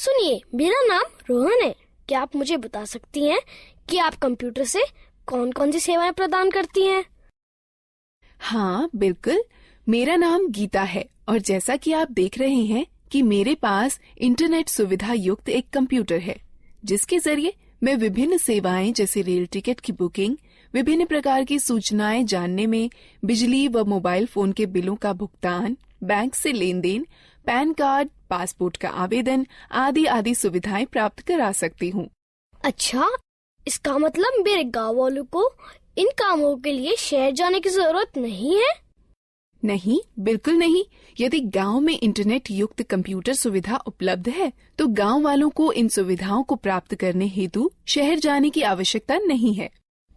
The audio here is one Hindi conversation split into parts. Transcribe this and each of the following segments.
सुनिए, मेरा नाम रोहन है। क्या आप मुझे बता सकती हैं कि आप कंप्यूटर से कौन कौन सी सेवाएं प्रदान करती हैं? हाँ बिल्कुल, मेरा नाम गीता है और जैसा कि आप देख रहे हैं कि मेरे पास इंटरनेट सुविधा युक्त एक कंप्यूटर है, जिसके जरिए मैं विभिन्न सेवाएं जैसे रेल टिकट की बुकिंग, विभिन्न प्रकार की सूचनाएं जानने में, बिजली व मोबाइल फोन के बिलों का भुगतान, बैंक से लेन देन, पैन कार्ड, पासपोर्ट का आवेदन आदि आदि सुविधाएं प्राप्त करा सकती हूँ। अच्छा, इसका मतलब मेरे गाँव वालों को इन कामों के लिए शहर जाने की जरूरत नहीं है? नहीं, बिल्कुल नहीं। यदि गांव में इंटरनेट युक्त कंप्यूटर सुविधा उपलब्ध है, तो गांव वालों को इन सुविधाओं को प्राप्त करने हेतु शहर जाने की आवश्यकता नहीं है।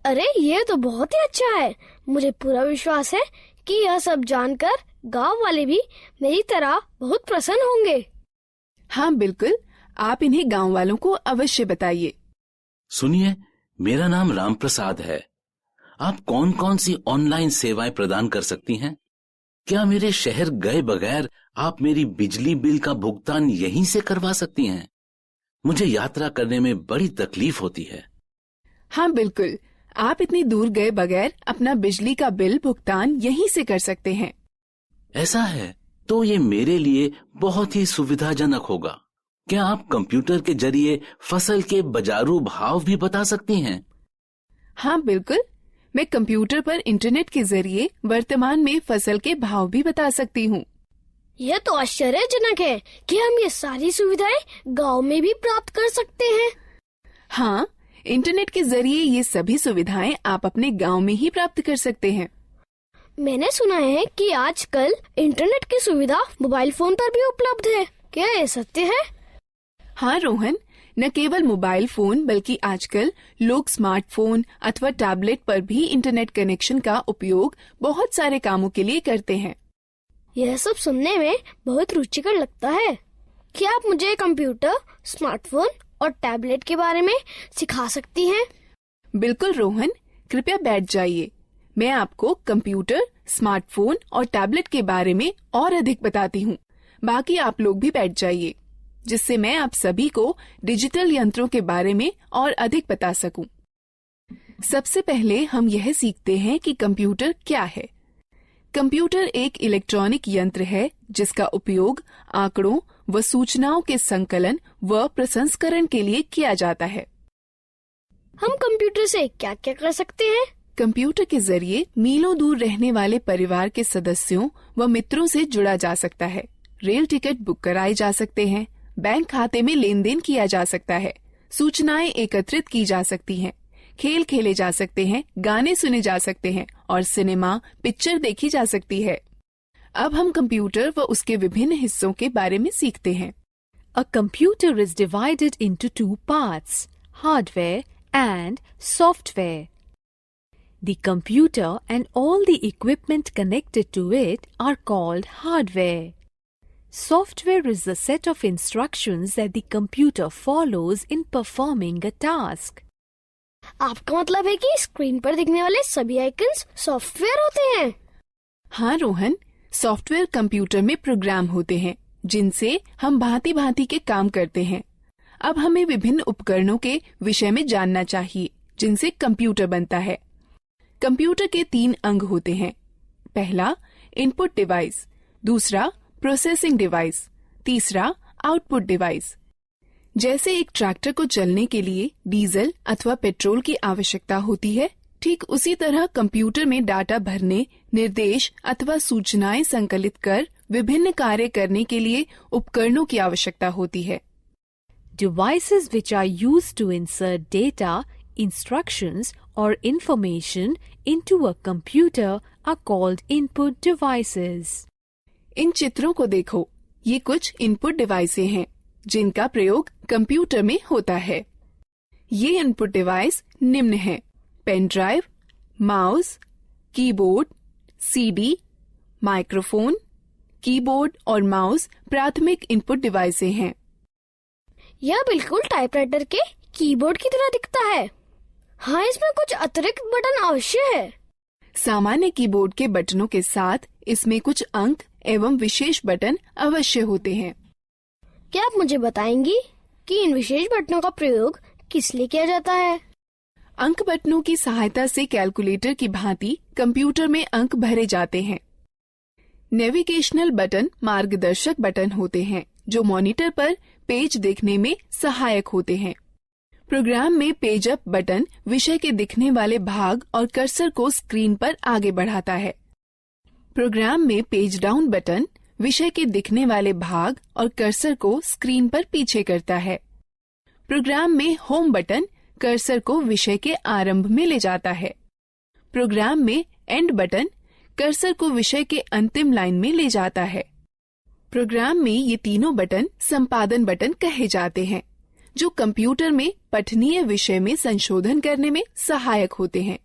अरे, ये तो बहुत ही अच्छा है। मुझे पूरा विश्वास है कि यह सब जानकर गांव वाले भी मेरी तरह बहुत प्रसन्न होंगे। हाँ बिल्कुल, आप इन्हें गांव वालों को अवश्य बताइए। सुनिए, मेरा नाम राम प्रसाद है। आप कौन कौन सी ऑनलाइन सेवाएं प्रदान कर सकती हैं? क्या मेरे शहर गए बगैर आप मेरी बिजली बिल का भुगतान यहीं से करवा सकती हैं? मुझे यात्रा करने में बड़ी तकलीफ होती है। हाँ बिल्कुल, आप इतनी दूर गए बगैर अपना बिजली का बिल भुगतान यहीं से कर सकते हैं। ऐसा है तो ये मेरे लिए बहुत ही सुविधाजनक होगा। क्या आप कंप्यूटर के जरिए फसल के बाजारू भाव भी बता सकती हैं? हाँ बिल्कुल, मैं कंप्यूटर पर इंटरनेट के जरिए वर्तमान में फसल के भाव भी बता सकती हूँ। यह तो आश्चर्यजनक है कि हम ये सारी सुविधाएं गांव में भी प्राप्त कर सकते हैं। हाँ, इंटरनेट के जरिए ये सभी सुविधाएं आप अपने गांव में ही प्राप्त कर सकते हैं। मैंने सुना है कि आजकल इंटरनेट की सुविधा मोबाइल फोन पर भी उपलब्ध है। क्या ये सत्य है? हाँ रोहन, न केवल मोबाइल फोन बल्कि आजकल लोग स्मार्टफोन अथवा टैबलेट पर भी इंटरनेट कनेक्शन का उपयोग बहुत सारे कामों के लिए करते हैं। यह सब सुनने में बहुत रुचिकर लगता है। क्या आप मुझे कंप्यूटर, स्मार्टफोन और टैबलेट के बारे में सिखा सकती हैं? बिल्कुल रोहन, कृपया बैठ जाइए। मैं आपको कंप्यूटर, स्मार्टफोन और टैबलेट के बारे में और अधिक बताती हूँ। बाकी आप लोग भी बैठ जाइए, जिससे मैं आप सभी को डिजिटल यंत्रों के बारे में और अधिक बता सकूं। सबसे पहले हम यह सीखते हैं कि कंप्यूटर क्या है। कंप्यूटर एक इलेक्ट्रॉनिक यंत्र है जिसका उपयोग आंकड़ों व सूचनाओं के संकलन व प्रसंस्करण के लिए किया जाता है। हम कंप्यूटर से क्या क्या कर सकते हैं? कंप्यूटर के जरिए मीलों दूर रहने वाले परिवार के सदस्यों व मित्रों से जुड़ा जा सकता है। रेल टिकट बुक कराए जा सकते हैं, बैंक खाते में लेन देन किया जा सकता है, सूचनाएं एकत्रित की जा सकती हैं, खेल खेले जा सकते हैं, गाने सुने जा सकते हैं और सिनेमा पिक्चर देखी जा सकती है। अब हम कंप्यूटर व उसके विभिन्न हिस्सों के बारे में सीखते हैं। A computer is divided into two parts, hardware and software. The computer and all the equipment connected to it are called hardware. Software is the set of instructions that the computer follows in performing a task. आपका मतलब है कि स्क्रीन पर दिखने वाले सभी आइकन्स सॉफ्टवेयर होते हैं? हाँ रोहन, सॉफ्टवेयर कंप्यूटर में प्रोग्राम होते हैं जिनसे हम भांति भांति के काम करते हैं। अब हमें विभिन्न उपकरणों के विषय में जानना चाहिए जिनसे कंप्यूटर बनता है। कंप्यूटर के 3 अंग होते हैं। पहला इनपुट डिवाइस, दूसरा प्रोसेसिंग डिवाइस, तीसरा आउटपुट डिवाइस। जैसे एक ट्रैक्टर को चलने के लिए डीजल अथवा पेट्रोल की आवश्यकता होती है, ठीक उसी तरह कंप्यूटर में डाटा भरने, निर्देश अथवा सूचनाएं संकलित कर विभिन्न कार्य करने के लिए उपकरणों की आवश्यकता होती है। Devices which are used to insert data, instructions or information into a computer are called input devices. इन चित्रों को देखो, ये कुछ इनपुट डिवाइसें हैं जिनका प्रयोग कंप्यूटर में होता है। ये इनपुट डिवाइस निम्न हैं: pen drive, mouse, keyboard, CD, microphone. Keyboard और माउस प्राथमिक इनपुट डिवाइसें हैं। यह बिल्कुल टाइपराइटर के कीबोर्ड की तरह दिखता है। हाँ, इसमें कुछ अतिरिक्त बटन अवश्य है। सामान्य कीबोर्ड के बटनों के साथ इसमें कुछ अंक एवं विशेष बटन अवश्य होते हैं। क्या आप मुझे बताएंगी कि इन विशेष बटनों का प्रयोग किस लिए किया जाता है? अंक बटनों की सहायता से कैलकुलेटर की भांति कंप्यूटर में अंक भरे जाते हैं। नेविगेशनल बटन मार्गदर्शक बटन होते हैं जो मॉनिटर पर पेज देखने में सहायक होते हैं। प्रोग्राम में पेज अप बटन विषय के दिखने वाले भाग और कर्सर को स्क्रीन पर आगे बढ़ाता है। प्रोग्राम में पेज डाउन बटन विषय के दिखने वाले भाग और कर्सर को स्क्रीन पर पीछे करता है। प्रोग्राम में होम बटन कर्सर को विषय के आरंभ में ले जाता है। प्रोग्राम में एंड बटन कर्सर को विषय के अंतिम लाइन में ले जाता है। प्रोग्राम में ये तीनों बटन संपादन बटन कहे जाते हैं, जो कंप्यूटर में पठनीय विषय में संशोधन करने में सहायक होते हैं।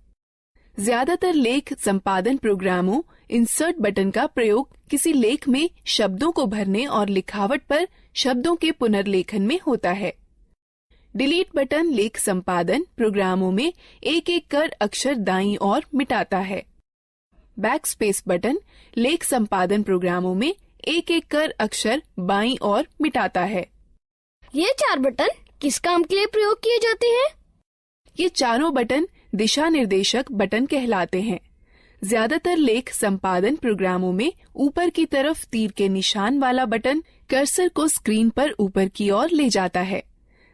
ज्यादातर लेख संपादन प्रोग्रामों इंसर्ट बटन का प्रयोग किसी लेख में शब्दों को भरने और लिखावट पर शब्दों के पुनर्लेखन में होता है। डिलीट बटन लेख संपादन प्रोग्रामों में एक एक कर अक्षर दाईं ओर मिटाता है। बैकस्पेस बटन लेख संपादन प्रोग्रामों में एक एक कर अक्षर बाईं ओर मिटाता है। ये 4 बटन किस काम के लिए प्रयोग किए जाते हैं? ये चारों बटन दिशा निर्देशक बटन कहलाते हैं। ज्यादातर लेख संपादन प्रोग्रामों में ऊपर की तरफ तीर के निशान वाला बटन कर्सर को स्क्रीन पर ऊपर की ओर ले जाता है।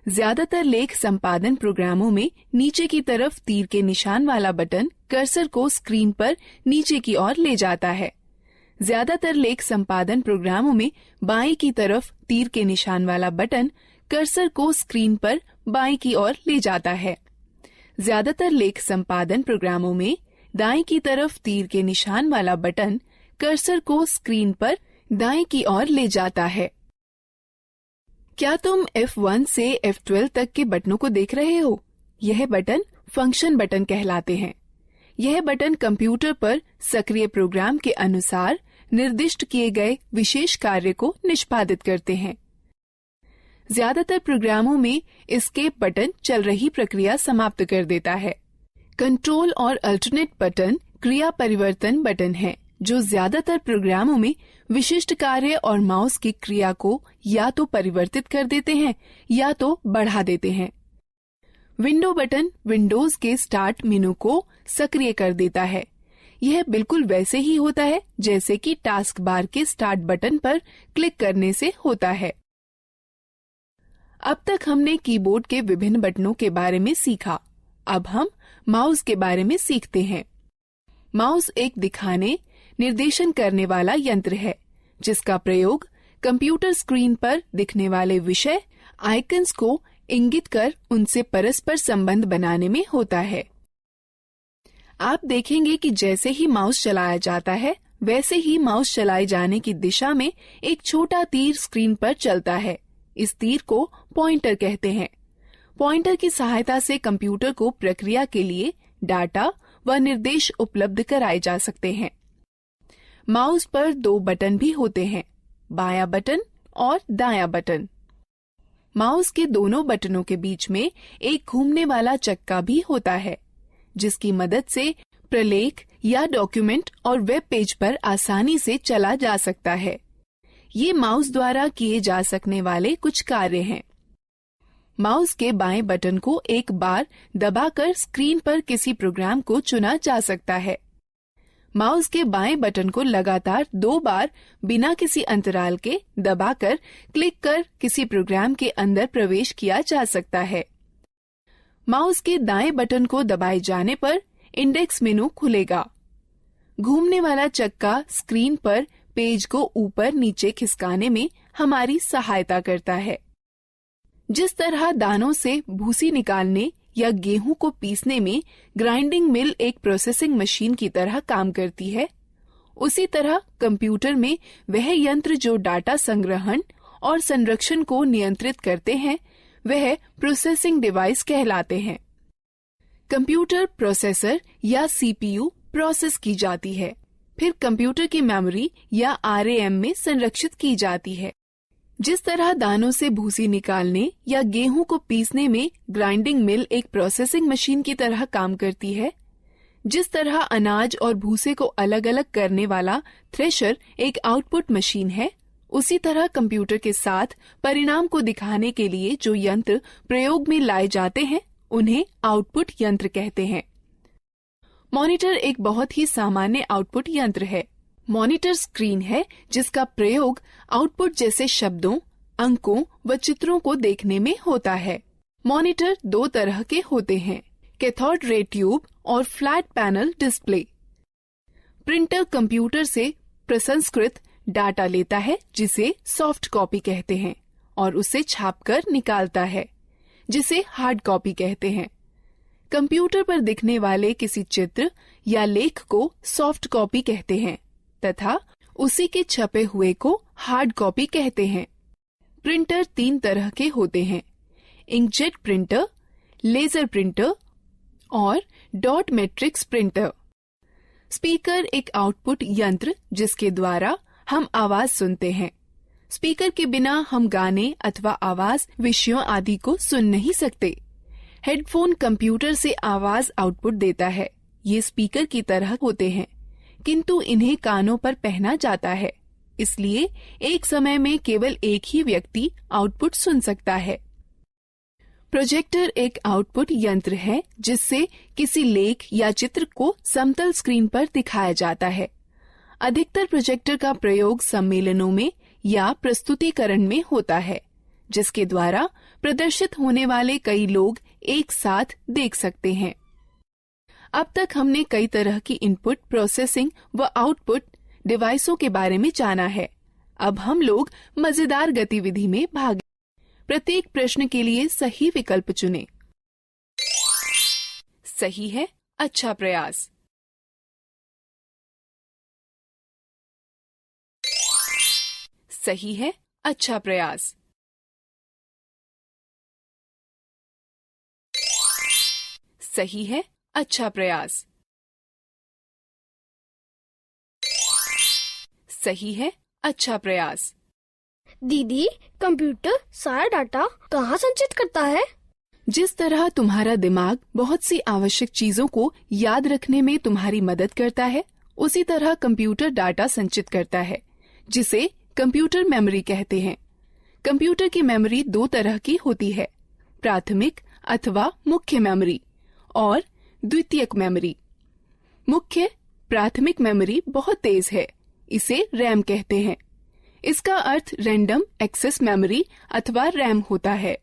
ज्यादातर लेख संपादन प्रोग्रामों में नीचे की तरफ तीर के निशान वाला बटन कर्सर को स्क्रीन पर नीचे की ओर ले जाता है। ज्यादातर लेख संपादन प्रोग्रामों में बाईं की तरफ तीर के निशान वाला बटन कर्सर को स्क्रीन पर बाईं की ओर ले जाता है। ज्यादातर लेख संपादन प्रोग्रामों में दाईं की तरफ तीर के निशान वाला बटन कर्सर को स्क्रीन पर दाईं की ओर ले जाता है। क्या तुम F1 से F12 तक के बटनों को देख रहे हो? यह बटन फंक्शन बटन कहलाते हैं। यह बटन कंप्यूटर पर सक्रिय प्रोग्राम के अनुसार निर्दिष्ट किए गए विशेष कार्य को निष्पादित करते हैं। ज्यादातर प्रोग्रामों में एस्केप बटन चल रही प्रक्रिया समाप्त कर देता है। कंट्रोल और अल्टरनेट बटन क्रिया परिवर्तन बटन है, जो ज्यादातर प्रोग्रामों में विशिष्ट कार्य और माउस की क्रिया को या तो परिवर्तित कर देते हैं या तो बढ़ा देते हैं। विंडो बटन विंडोज के स्टार्ट मेनू को सक्रिय कर देता है। यह बिल्कुल वैसे ही होता है जैसे कि टास्क बार के स्टार्ट बटन पर क्लिक करने से होता है। अब तक हमने कीबोर्ड के विभिन्न बटनों के बारे में सीखा। अब हम माउस के बारे में सीखते हैं। माउस एक दिखाने, निर्देशन करने वाला यंत्र है, जिसका प्रयोग कंप्यूटर स्क्रीन पर दिखने वाले विषय आइकन्स को इंगित कर उनसे परस्पर संबंध बनाने में होता है। आप देखेंगे कि जैसे ही माउस चलाया जाता है, वैसे ही माउस चलाए जाने की दिशा में एक छोटा तीर स्क्रीन पर चलता है। इस तीर को पॉइंटर कहते हैं। पॉइंटर की सहायता से कंप्यूटर को प्रक्रिया के लिए डाटा व निर्देश उपलब्ध कराए जा सकते हैं। माउस पर 2 बटन भी होते हैं, बायां बटन और दायां बटन। माउस के दोनों बटनों के बीच में एक घूमने वाला चक्का भी होता है, जिसकी मदद से प्रलेख या डॉक्यूमेंट और वेब पेज पर आसानी से चला जा सकता है। ये माउस द्वारा किए जा सकने वाले कुछ कार्य हैं। माउस के बाएं बटन को एक बार दबाकर स्क्रीन पर किसी प्रोग्राम को चुना जा सकता है। माउस के बाएं बटन को लगातार 2 बार बिना किसी अंतराल के दबाकर क्लिक कर किसी प्रोग्राम के अंदर प्रवेश किया जा सकता है। माउस के दाएं बटन को दबाए जाने पर इंडेक्स मेनू खुलेगा। घूमने वाला चक्का स्क्रीन पर पेज को ऊपर नीचे खिसकाने में हमारी सहायता करता है। जिस तरह दानों से भूसी निकालने या गेहूं को पीसने में ग्राइंडिंग मिल एक प्रोसेसिंग मशीन की तरह काम करती है, उसी तरह कंप्यूटर में वह यंत्र जो डाटा संग्रहण और संरक्षण को नियंत्रित करते हैं, वह प्रोसेसिंग डिवाइस कहलाते हैं। कंप्यूटर प्रोसेसर या सीपीयू प्रोसेस की जाती है, फिर कंप्यूटर की मेमोरी या आरएएम में संरक्षित की जाती है। जिस तरह दानों से भूसी निकालने या गेहूं को पीसने में ग्राइंडिंग मिल एक प्रोसेसिंग मशीन की तरह काम करती है, जिस तरह अनाज और भूसे को अलग अलग करने वाला थ्रेशर एक आउटपुट मशीन है, उसी तरह कंप्यूटर के साथ परिणाम को दिखाने के लिए जो यंत्र प्रयोग में लाए जाते हैं उन्हें आउटपुट यंत्र कहते हैं। मॉनिटर एक बहुत ही सामान्य आउटपुट यंत्र है। मॉनिटर स्क्रीन है जिसका प्रयोग आउटपुट जैसे शब्दों, अंकों व चित्रों को देखने में होता है। मॉनिटर दो तरह के होते हैं, कैथोड रे ट्यूब और flat panel display. Printer computer से प्रसंस्कृत डाटा लेता है जिसे सॉफ्ट कॉपी कहते हैं और उसे छापकर निकालता है जिसे हार्ड कॉपी कहते हैं। कंप्यूटर पर दिखने वाले किसी चित्र या लेख को सॉफ्ट कॉपी कहते हैं तथा उसी के छपे हुए को हार्ड कॉपी कहते हैं। प्रिंटर तीन तरह के होते हैं, इंकजेट प्रिंटर, लेजर प्रिंटर और डॉट मैट्रिक्स प्रिंटर। स्पीकर एक आउटपुट यंत्र जिसके द्वारा हम आवाज सुनते हैं। स्पीकर के बिना हम गाने अथवा आवाज विषयों आदि को सुन नहीं सकते। हेडफोन कंप्यूटर से आवाज आउटपुट देता है। ये स्पीकर की तरह होते हैं किंतु इन्हें कानों पर पहना जाता है, इसलिए एक समय में केवल एक ही व्यक्ति आउटपुट सुन सकता है। प्रोजेक्टर एक आउटपुट यंत्र है जिससे किसी लेख या चित्र को समतल स्क्रीन पर दिखाया जाता है। अधिकतर प्रोजेक्टर का प्रयोग सम्मेलनों में या प्रस्तुतिकरण में होता है जिसके द्वारा प्रदर्शित होने वाले कई लोग एक साथ देख सकते हैं। अब तक हमने कई तरह की इनपुट प्रोसेसिंग व आउटपुट डिवाइसों के बारे में जाना है। अब हम लोग मजेदार गतिविधि में भाग। प्रत्येक प्रश्न के लिए सही विकल्प चुनें। सही है, अच्छा प्रयास। सही है, अच्छा प्रयास। सही है, अच्छा प्रयास। सही है, अच्छा प्रयास। दीदी, कंप्यूटर सारा डाटा कहाँ संचित करता है? जिस तरह तुम्हारा दिमाग बहुत सी आवश्यक चीजों को याद रखने में तुम्हारी मदद करता है, उसी तरह कंप्यूटर डाटा संचित करता है जिसे कंप्यूटर मेमोरी कहते हैं। कंप्यूटर की मेमोरी दो तरह की होती है, प्राथमिक अथवा मुख्य मेमोरी और द्वितीयक मेमोरी। मुख्य प्राथमिक मेमोरी बहुत तेज है, इसे रैम कहते हैं। इसका अर्थ रैंडम एक्सेस मेमोरी अथवा रैम होता है।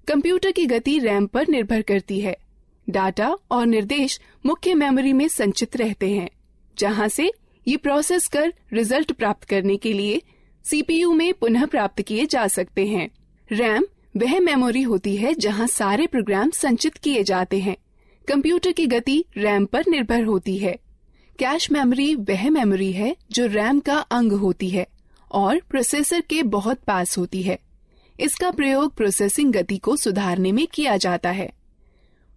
कंप्यूटर की गति रैम पर निर्भर करती है। डाटा और निर्देश मुख्य मेमोरी में संचित रहते हैं, जहां से ये प्रोसेस कर रिजल्ट प्राप्त करने के लिए सीपीयू में पुनः प्राप्त किए जा सकते हैं। रैम वह मेमोरी होती है जहां सारे प्रोग्राम संचित किए जाते हैं। कंप्यूटर की गति रैम पर निर्भर होती है। कैश मेमोरी वह मेमोरी है जो रैम का अंग होती है और प्रोसेसर के बहुत पास होती है। इसका प्रयोग प्रोसेसिंग गति को सुधारने में किया जाता है।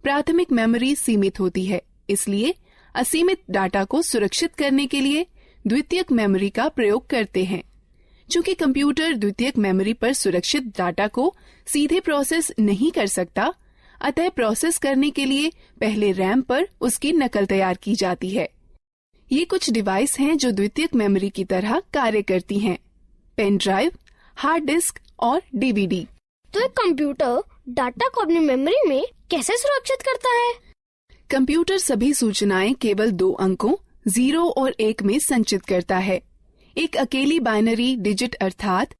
प्राथमिक मेमोरी सीमित होती है, इसलिए असीमित डाटा को सुरक्षित करने के लिए द्वितीयक मेमोरी का प्रयोग करते हैं। चूंकि कंप्यूटर द्वितीयक मेमोरी पर सुरक्षित डाटा को सीधे प्रोसेस नहीं कर सकता, अतः प्रोसेस करने के लिए पहले रैम पर उसकी नकल तैयार की जाती है। ये कुछ डिवाइस हैं जो द्वितीयक मेमोरी की तरह कार्य करती हैं: पेन ड्राइव, हार्ड डिस्क और डीवीडी। तो एक कंप्यूटर डाटा को अपनी मेमोरी में कैसे सुरक्षित करता है? कंप्यूटर सभी सूचनाएं केवल दो अंकों 0 और 1 में संचित करता है। एक अकेली बाइनरी डिजिट अर्थात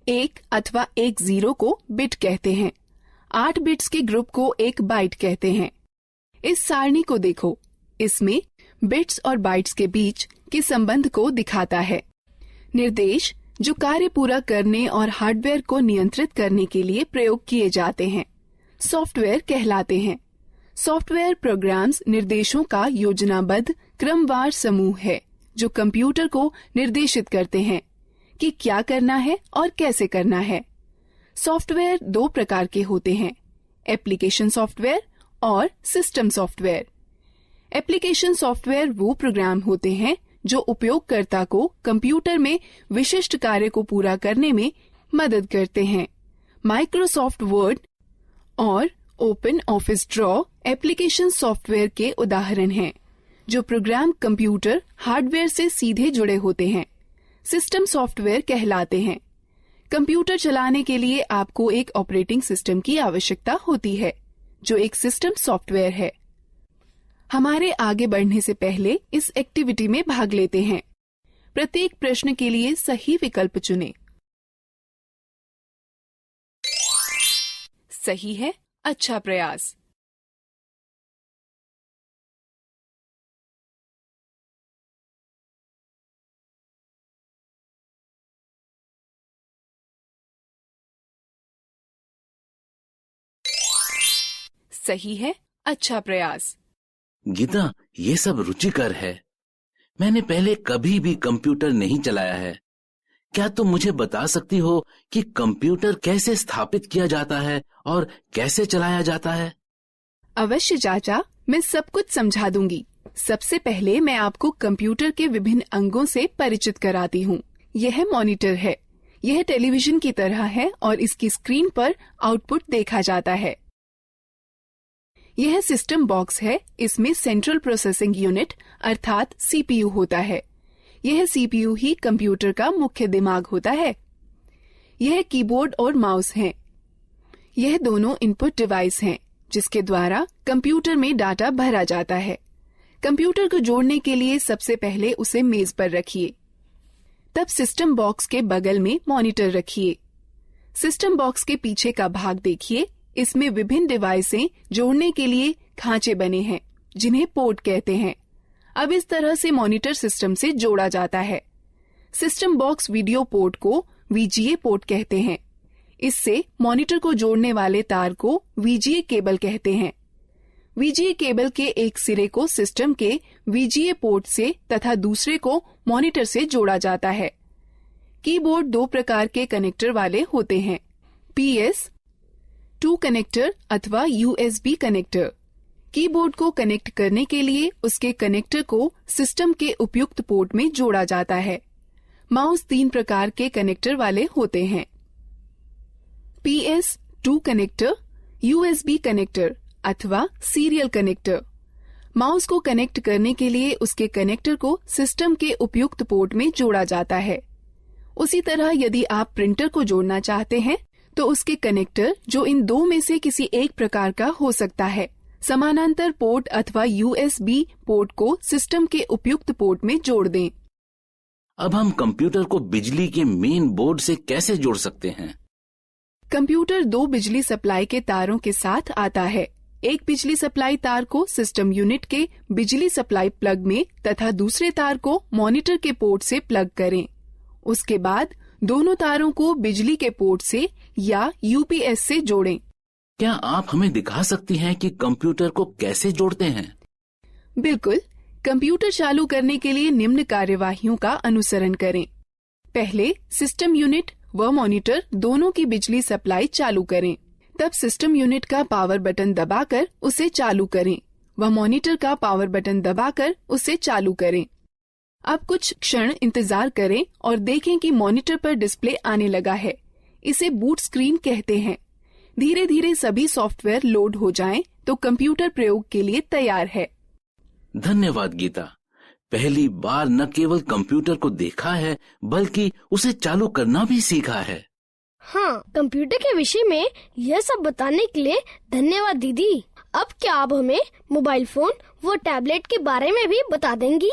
1 अथवा 10 को बिट कहते हैं। 8 बिट्स के ग्रुप को एक बाइट कहते हैं। इस सारणी को देखो, इसमें बिट्स और बाइट्स के बीच के संबंध को दिखाता है। निर्देश जो कार्य पूरा करने और हार्डवेयर को नियंत्रित करने के लिए प्रयोग किए जाते हैं, सॉफ्टवेयर कहलाते हैं। सॉफ्टवेयर प्रोग्राम्स निर्देशों का योजनाबद्ध क्रमवार समूह है जो कंप्यूटर को निर्देशित करते हैं कि क्या करना है और कैसे करना है। सॉफ्टवेयर दो प्रकार के होते हैं, एप्लीकेशन सॉफ्टवेयर और सिस्टम सॉफ्टवेयर। एप्लीकेशन सॉफ्टवेयर वो प्रोग्राम होते हैं जो उपयोगकर्ता को कंप्यूटर में विशिष्ट कार्य को पूरा करने में मदद करते हैं। माइक्रोसॉफ्ट वर्ड और open office draw application software के उदाहरण हैं, जो प्रोग्राम कंप्यूटर हार्डवेयर से सीधे जुड़े होते हैं। सिस्टम सॉफ्टवेयर कहलाते हैं। कंप्यूटर चलाने के लिए आपको एक ऑपरेटिंग सिस्टम की आवश्यकता होती है, जो एक सिस्टम सॉफ्टवेयर है। हमारे आगे बढ़ने से पहले इस एक्टिविटी में भाग लेते हैं। प्रत्येक प्रश्न के लिए सही विकल्प चुनें। सही है, अच्छा प्रयास। सही है, अच्छा प्रयास। गीता, ये सब रुचिकर है। मैंने पहले कभी भी कंप्यूटर नहीं चलाया है। क्या तुम मुझे बता सकती हो कि कंप्यूटर कैसे स्थापित किया जाता है और कैसे चलाया जाता है? अवश्य चाचा, मैं सब कुछ समझा दूंगी। सबसे पहले मैं आपको कंप्यूटर के विभिन्न अंगों से परिचित कराती हूँ। यह मॉनिटर है। यह टेलीविजन की तरह है और इसकी स्क्रीन पर आउटपुट देखा जाता है। यह सिस्टम बॉक्स है। इसमें सेंट्रल प्रोसेसिंग यूनिट अर्थात सीपीयू होता है। यह सीपीयू ही कंप्यूटर का मुख्य दिमाग होता है। यह कीबोर्ड और माउस हैं। यह दोनों इनपुट डिवाइस हैं, जिसके द्वारा कंप्यूटर में डाटा भरा जाता है। कंप्यूटर को जोड़ने के लिए सबसे पहले उसे मेज पर रखिए। तब सिस्टम बॉक्स के बगल में मॉनिटर रखिए। सिस्टम बॉक्स के पीछे का भाग देखिए। इसमें विभिन्न डिवाइसें जोड़ने के लिए खांचे बने हैं, जिन्हें पोर्ट कहते हैं। अब इस तरह से मॉनिटर सिस्टम से जोड़ा जाता है। सिस्टम बॉक्स वीडियो पोर्ट को वीजीए पोर्ट कहते हैं। इससे मॉनिटर को जोड़ने वाले तार को वीजीए केबल कहते हैं। वीजीए केबल के एक सिरे को सिस्टम के वीजीए पोर्ट से तथा दूसरे को मॉनिटर से जोड़ा जाता है। कीबोर्ड दो प्रकार के कनेक्टर वाले होते हैं, PS2 कनेक्टर अथवा USB कनेक्टर। कीबोर्ड को कनेक्ट करने के लिए उसके कनेक्टर को सिस्टम के उपयुक्त पोर्ट में जोड़ा जाता है। माउस 3 प्रकार के कनेक्टर वाले होते हैं, PS2 कनेक्टर, USB कनेक्टर अथवा सीरियल कनेक्टर। माउस को कनेक्ट करने के लिए उसके कनेक्टर को सिस्टम के उपयुक्त पोर्ट में जोड़ा जाता है। उसी तरह यदि आप प्रिंटर को जोड़ना चाहते हैं तो उसके कनेक्टर, जो इन दो में से किसी एक प्रकार का हो सकता है, समानांतर पोर्ट अथवा USB पोर्ट को सिस्टम के उपयुक्त पोर्ट में जोड़ दें। अब हम कंप्यूटर को बिजली के मेन बोर्ड से कैसे जोड़ सकते हैं? कंप्यूटर 2 बिजली सप्लाई के तारों के साथ आता है। एक बिजली सप्लाई तार को सिस्टम यूनिट के बिजली सप्लाई प्लग में तथा दूसरे तार को मॉनिटर के पोर्ट से प्लग करें। उसके बाद दोनों तारों को बिजली के पोर्ट से या UPS से जोड़ें। क्या आप हमें दिखा सकती हैं कि कंप्यूटर को कैसे जोड़ते हैं? बिल्कुल। कंप्यूटर चालू करने के लिए निम्न कार्यवाहियों का अनुसरण करें। पहले सिस्टम यूनिट व मॉनिटर दोनों की बिजली सप्लाई चालू करें। तब सिस्टम यूनिट का पावर बटन दबाकर उसे चालू करें व मॉनिटर का पावर बटन दबाकर उसे चालू करें। अब कुछ क्षण इंतजार करें और देखें कि मॉनिटर पर डिस्प्ले आने लगा है। इसे बूट स्क्रीन कहते हैं। धीरे धीरे सभी सॉफ्टवेयर लोड हो जाएं तो कंप्यूटर प्रयोग के लिए तैयार है। धन्यवाद गीता। पहली बार न केवल कंप्यूटर को देखा है बल्कि उसे चालू करना भी सीखा है। हाँ, कंप्यूटर के विषय में यह सब बताने के लिए धन्यवाद दीदी। अब क्या आप हमें मोबाइल फोन व टैबलेट के बारे में भी बता देंगी?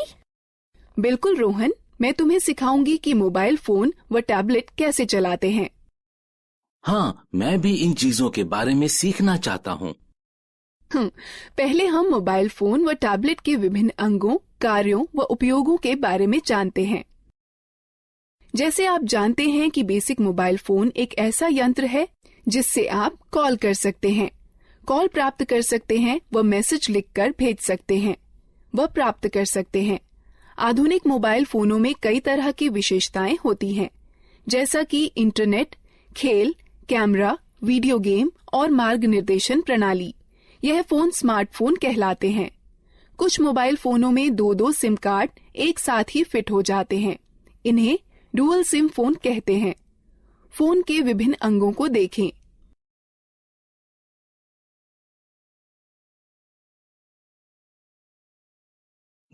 बिल्कुल रोहन, मैं तुम्हें सिखाऊंगी कि मोबाइल फोन व टैबलेट कैसे चलाते हैं। हाँ, मैं भी इन चीजों के बारे में सीखना चाहता हूँ। पहले हम मोबाइल फोन व टैबलेट के विभिन्न अंगों, कार्यों व उपयोगों के बारे में जानते हैं। जैसे आप जानते हैं कि बेसिक मोबाइल फोन एक ऐसा यंत्र है जिससे आप कॉल कर सकते हैं, कॉल प्राप्त कर सकते हैं व मैसेज लिखकर भेज सकते हैं व प्राप्त कर सकते हैं। आधुनिक मोबाइल फोनों में कई तरह की विशेषताएं होती हैं, जैसा कि इंटरनेट, खेल, कैमरा, वीडियो गेम और मार्ग निर्देशन प्रणाली। यह फोन स्मार्टफोन कहलाते हैं। कुछ मोबाइल फोनों में 2-2 सिम कार्ड एक साथ ही फिट हो जाते हैं। इन्हें डुअल सिम फोन कहते हैं। फोन के विभिन्न अंगों को देखें।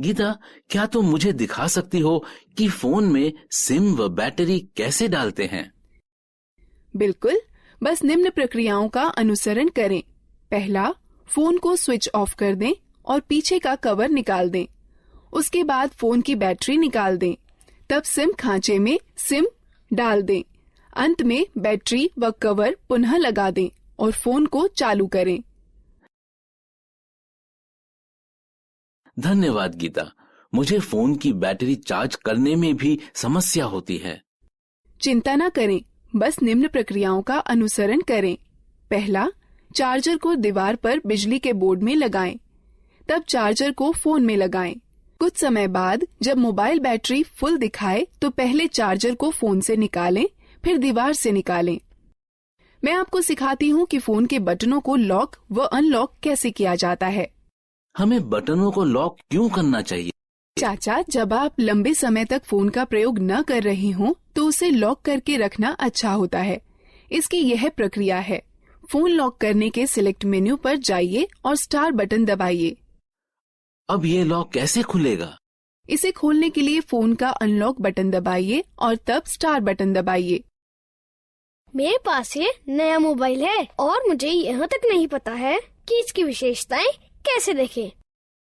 गीता, क्या तुम मुझे दिखा सकती हो कि फोन में सिम व बैटरी कैसे डालते हैं? बिल्कुल, बस निम्न प्रक्रियाओं का अनुसरण करें। पहला, फोन को स्विच ऑफ कर दें और पीछे का कवर निकाल दें। उसके बाद फोन की बैटरी निकाल दें। तब सिम खांचे में सिम डाल दें। अंत में बैटरी व कवर पुनः लगा दें और फोन को चालू करें। धन्यवाद गीता, मुझे फोन की बैटरी चार्ज करने में भी समस्या होती है। चिंता न करें, बस निम्न प्रक्रियाओं का अनुसरण करें। पहला, चार्जर को दीवार पर बिजली के बोर्ड में लगाएं। तब चार्जर को फोन में लगाएं। कुछ समय बाद जब मोबाइल बैटरी फुल दिखाए तो पहले चार्जर को फोन से निकालें, फिर दीवार से निकालें। मैं आपको सिखाती हूँ कि फोन के बटनों को लॉक व अनलॉक कैसे किया जाता है। हमें बटनों को लॉक क्यों करना चाहिए? चाचा, जब आप लंबे समय तक फोन का प्रयोग न कर रहे हों तो उसे लॉक करके रखना अच्छा होता है। इसकी यह प्रक्रिया है। फोन लॉक करने के सिलेक्ट मेन्यू पर जाइए और स्टार बटन दबाइए। अब ये लॉक कैसे खुलेगा? इसे खोलने के लिए फोन का अनलॉक बटन दबाइए और तब स्टार बटन दबाइए। मेरे पास ये नया मोबाइल है और मुझे यहाँ तक नहीं पता है कि इसकी विशेषताएं कैसे देखें।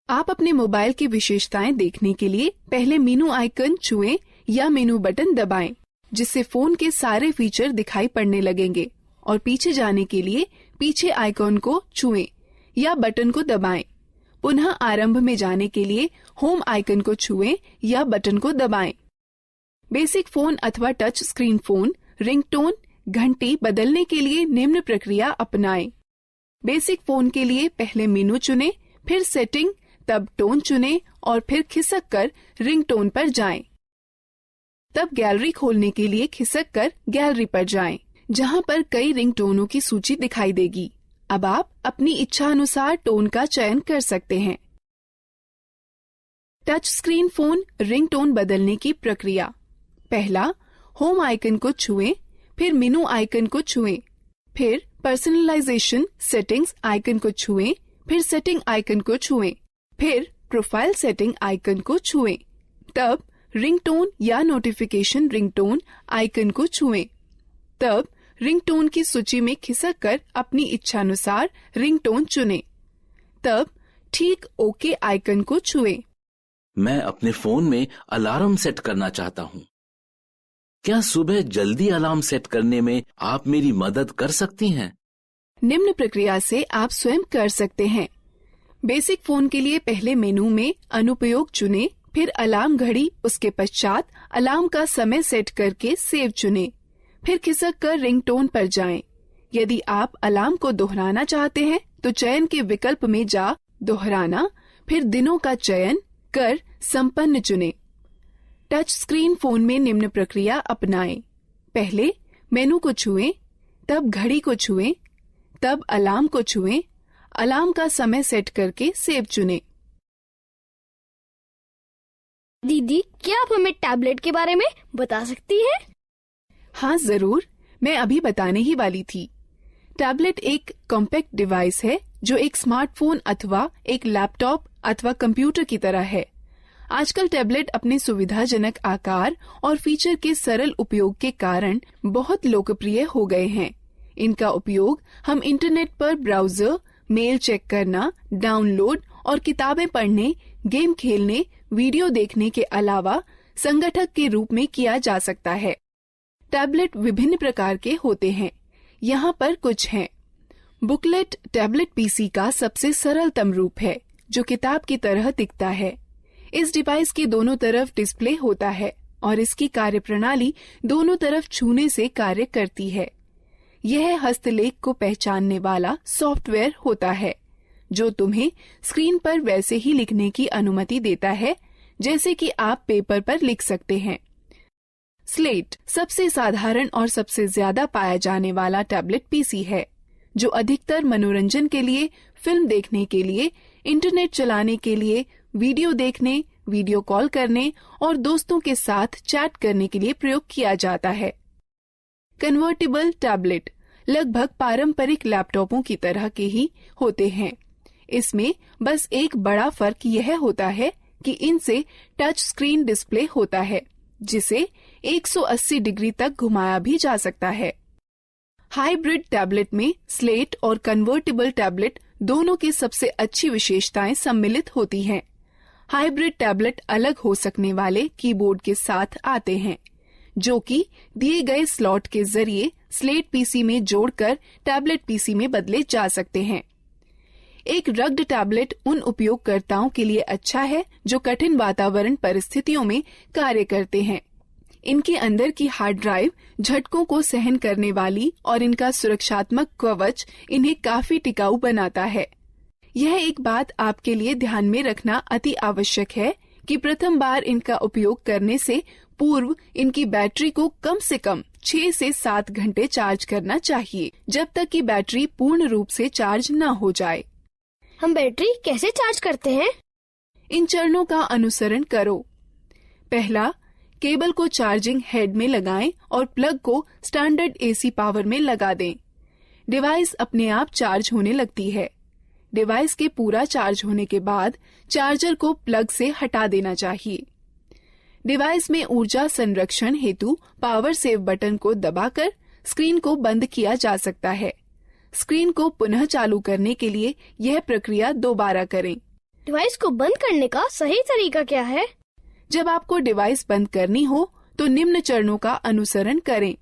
आप अपने मोबाइल की विशेषताएं देखने के लिए पहले मेनू आइकन छुएं या मेनू बटन दबाएं, जिससे फोन के सारे फीचर दिखाई पड़ने लगेंगे। और पीछे जाने के लिए पीछे आइकन को छुएं या बटन को दबाएं। पुनः आरंभ में जाने के लिए होम आइकन को छुएं या बटन को दबाएं। बेसिक फोन अथवा टच स्क्रीन फोन रिंगटोन घंटी बदलने के लिए निम्न प्रक्रिया अपनाएं। बेसिक फोन के लिए पहले मेनू चुनें, फिर सेटिंग, तब टोन चुनें और फिर खिसक कर रिंगटोन पर जाएं। तब गैलरी खोलने के लिए खिसक कर गैलरी पर जाएं, जहां पर कई रिंगटोनों की सूची दिखाई देगी। अब आप अपनी इच्छा अनुसार टोन का चयन कर सकते हैं। टच स्क्रीन फोन रिंगटोन बदलने की प्रक्रिया। पहला, होम आइकन को छुएं, फिर मेनू आइकन को छुएं, फिर पर्सनलाइजेशन सेटिंग्स आइकन को छुएं, फिर सेटिंग आइकन को छुएं, फिर प्रोफाइल सेटिंग आइकन को छुएं। तब रिंगटोन या नोटिफिकेशन रिंगटोन आइकन को छुएं। तब रिंगटोन की सूची में खिसक कर अपनी इच्छानुसार रिंगटोन चुनें। तब ठीक ओके आइकन को छुएं। मैं अपने फोन में अलार्म सेट करना चाहता हूँ। क्या सुबह जल्दी अलार्म सेट करने में आप मेरी मदद कर सकती हैं? निम्न प्रक्रिया से आप स्वयं कर सकते हैं। बेसिक फोन के लिए पहले मेनू में अनुपयोग चुनें, फिर अलार्म घड़ी, उसके पश्चात अलार्म का समय सेट करके सेव चुनें, फिर खिसक कर रिंगटोन पर जाएं। यदि आप अलार्म को दोहराना चाहते हैं तो चयन के विकल्प में जा दोहराना, फिर दिनों का चयन कर संपन्न चुनें। टच स्क्रीन फोन में निम्न प्रक्रिया अपनाएं। पहले मेनू को छुएं, तब घड़ी को छुएं, तब अलार्म को छुएं, अलार्म का समय सेट करके सेव चुनें। दीदी, क्या आप हमें टैबलेट के बारे में बता सकती हैं? हाँ जरूर, मैं अभी बताने ही वाली थी। टैबलेट एक कॉम्पैक्ट डिवाइस है जो एक स्मार्टफोन अथवा एक लैपटॉप अथवा कंप्यूटर की तरह है। आजकल टैबलेट अपने सुविधाजनक आकार और फीचर के सरल उपयोग के कारण बहुत लोकप्रिय हो गए हैं। इनका उपयोग हम इंटरनेट पर ब्राउजर, मेल चेक करना, डाउनलोड और किताबें पढ़ने, गेम खेलने, वीडियो देखने के अलावा संगठक के रूप में किया जा सकता है। टैबलेट विभिन्न प्रकार के होते हैं। यहाँ पर कुछ हैं। बुकलेट टैबलेट पीसी का सबसे सरलतम रूप है, जो किताब की तरह दिखता है। इस डिवाइस के दोनों तरफ डिस्प्ले होता है और इसकी कार्यप्रणाली दोनों तरफ छूने से कार्य करती है। यह हस्तलेख को पहचानने वाला सॉफ्टवेयर होता है, जो तुम्हें स्क्रीन पर वैसे ही लिखने की अनुमति देता है जैसे कि आप पेपर पर लिख सकते हैं। स्लेट सबसे साधारण और सबसे ज्यादा पाया जाने वाला टैबलेट पीसी है, जो अधिकतर मनोरंजन के लिए, फिल्म देखने के लिए, इंटरनेट चलाने के लिए, वीडियो देखने, वीडियो कॉल करने और दोस्तों के साथ चैट करने के लिए प्रयोग किया जाता है। कन्वर्टेबल टैबलेट लगभग पारंपरिक लैपटॉपों की तरह के ही होते हैं। इसमें बस एक बड़ा फर्क यह होता है कि इनसे टच स्क्रीन डिस्प्ले होता है, जिसे 180 डिग्री तक घुमाया भी जा सकता है। हाइब्रिड टैबलेट में स्लेट और कन्वर्टेबल टैबलेट दोनों की सबसे अच्छी विशेषताएं सम्मिलित होती हैं। हाइब्रिड टैबलेट अलग हो सकने वाले कीबोर्ड के साथ आते हैं, जो कि दिए गए स्लॉट के जरिए स्लेट पीसी में जोड़कर टैबलेट पीसी में बदले जा सकते हैं। एक रग्ड टैबलेट उन उपयोगकर्ताओं के लिए अच्छा है जो कठिन वातावरण परिस्थितियों में कार्य करते हैं। इनके अंदर की हार्ड ड्राइव झटकों को सहन करने वाली और इनका सुरक्षात्मक कवच इन्हें काफी टिकाऊ बनाता है। यह एक बात आपके लिए ध्यान में रखना अति आवश्यक है कि प्रथम बार इनका उपयोग करने से पूर्व इनकी बैटरी को कम से कम 6 से 7 घंटे चार्ज करना चाहिए, जब तक कि बैटरी पूर्ण रूप से चार्ज न हो जाए। हम बैटरी कैसे चार्ज करते हैं? इन चरणों का अनुसरण करो। पहला, केबल को चार्जिंग हेड में लगाएं और प्लग को स्टैंडर्ड एसी पावर में लगा दें। डिवाइस अपने आप चार्ज होने लगती है। डिवाइस के पूरा चार्ज होने के बाद चार्जर को प्लग से हटा देना चाहिए। डिवाइस में ऊर्जा संरक्षण हेतु पावर सेव बटन को दबाकर स्क्रीन को बंद किया जा सकता है। स्क्रीन को पुनः चालू करने के लिए यह प्रक्रिया दोबारा करें। डिवाइस को बंद करने का सही तरीका क्या है? जब आपको डिवाइस बंद करनी हो तो निम्न चरणों का अनुसरण करें।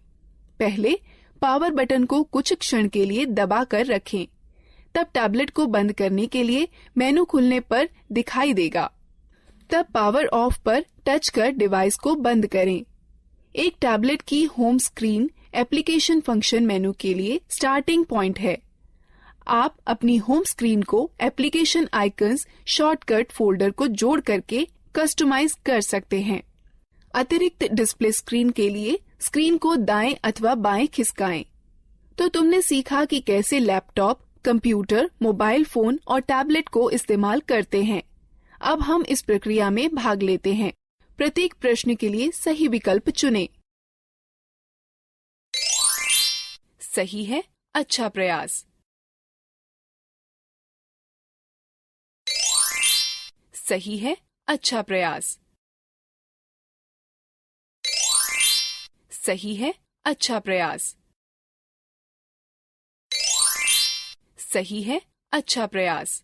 पहले, पावर बटन को कुछ क्षण के लिए दबाकर रखें। तब टैबलेट को बंद करने के लिए मेनू खुलने पर दिखाई देगा। तब पावर ऑफ पर टच कर डिवाइस को बंद करें। एक टैबलेट की होम स्क्रीन एप्लीकेशन फंक्शन मेनू के लिए स्टार्टिंग पॉइंट है। आप अपनी होम स्क्रीन को एप्लीकेशन आइकन्स शॉर्टकट फोल्डर को जोड़ करके कस्टमाइज कर सकते हैं। अतिरिक्त डिस्प्ले स्क्रीन के लिए स्क्रीन को दाएं अथवा बाएं खिसकाएं। तो तुमने सीखा कि कैसे लैपटॉप, कंप्यूटर, मोबाइल फोन और टैबलेट को इस्तेमाल करते हैं। अब हम इस प्रक्रिया में भाग लेते हैं। प्रत्येक प्रश्न के लिए सही विकल्प चुनें। सही है, अच्छा प्रयास। सही है, अच्छा प्रयास। सही है, अच्छा प्रयास। सही है, अच्छा प्रयास।